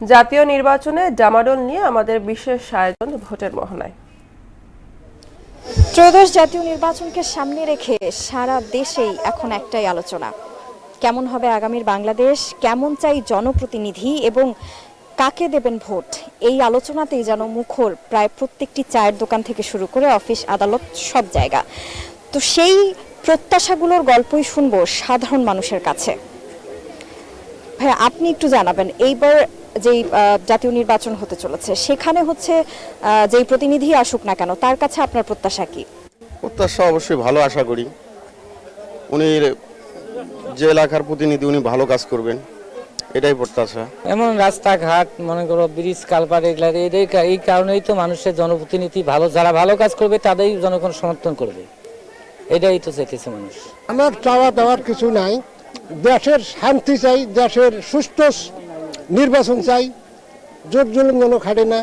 জাতীয় নির্বাচনে ডামাডোল নিয়ে আমাদের বিশেষ আয়োজন ভোটের মোহনায়। ত্রয়োদশ জাতীয় নির্বাচনকে সামনে রেখে সারা দেশেই এখন একটাই আলোচনা, কেমন হবে আগামীর বাংলাদেশ, কেমন চাই জনপ্রতিনিধি এবং কাকে দেবেন ভোট। এই আলোচনাতেই যেন মুখর প্রায় প্রত্যেকটি চায়ের দোকান থেকে শুরু করে অফিস আদালত সব জায়গা। তো সেই প্রত্যাশাগুলোর গল্পই শুনবো সাধারণ মানুষের কাছে। ভাই, আপনি একটু জানাবেন এইবার যেই জাতীয় নির্বাচন হতে চলেছে সেখানে হচ্ছে যেই প্রতিনিধি আসুক না কেন তার কাছে আপনার প্রত্যাশা কি? প্রত্যাশা অবশ্যই ভালো আশা করি। উনি যে এলাকার প্রতিনিধি উনি ভালো কাজ করবেন, এটাই প্রত্যাশা। এমন রাস্তাঘাট মনে করো ব্রিজ কালভার্ট এগুলা এই কারণেই তো মানুষের জনপ্রতিনিধি ভালো, যারা ভালো কাজ করবে তাদেরই জনগণ সমর্থন করবে, এটাই তো চাইতেছে মানুষ। আমার চাওয়া দেওয়ার কিছু নাই, দেশের শান্তি চাই, দেশের সুস্থ নির্বাচন চাই, জোর জুলুম যেন খাটে না।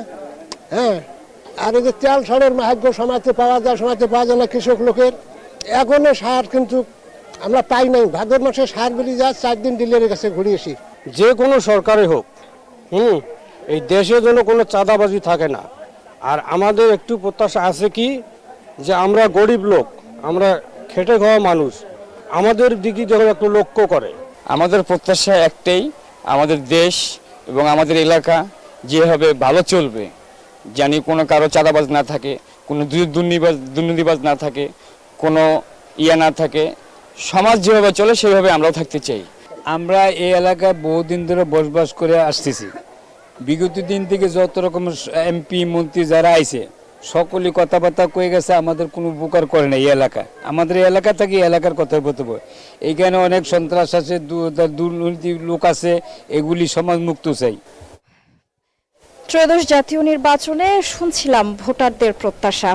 হ্যাঁ, আর এই যে তেল সারের মাহাত্ম্য সমাজে পাওয়া যায়, সমাজে পাওয়া যায় না কৃষক লোকের। এখনো সার কিন্তু আমরা পাই নাই, ভাদ্র মাসে সার বেরিয়ে যায়, 4 দিন ডিলারের কাছে ঘুরিয়েছি। যে কোনো সরকারে হোক, এই দেশে যেন কোনো চাঁদাবাজি থাকে না। আর আমাদের একটু প্রত্যাশা আছে কি, যে আমরা গরিব লোক, আমরা খেটে খাওয়া মানুষ, আমাদের দিকে যখন একটু লক্ষ্য করে। আমাদের প্রত্যাশা একটাই, আমাদের দেশ এবং আমাদের এলাকা যেভাবে ভালো চলবে, জানি কোনো কারো চাঁদাবাজ না থাকে, কোনো দুর্নীতিবাজ না থাকে, কোনো না থাকে, সমাজ যেভাবে চলে সেভাবে আমরাও থাকতে চাই। আমরা এই এলাকায় বহুদিন ধরে বসবাস করে আসতেছি। বিগত দিন থেকে যত রকম এমপি মন্ত্রী যারা আইছে সকলে কথাবার্তা কয়ে গেছে, আমাদের কোনো উপকার করে না এই এলাকা। আমাদের এই এলাকা থেকে এই এলাকার কথা বলতে হবে। এইখানে অনেক সন্ত্রাস আছে, দুর্নীতি লোক আছে, এগুলি সমাজ মুক্ত চাই। ত্রয়োদশ জাতীয় নির্বাচনে শুনছিলাম ভোটারদের প্রত্যাশা।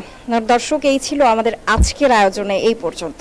দর্শক, এই ছিল আমাদের আজকের আয়োজনে এই পর্যন্ত।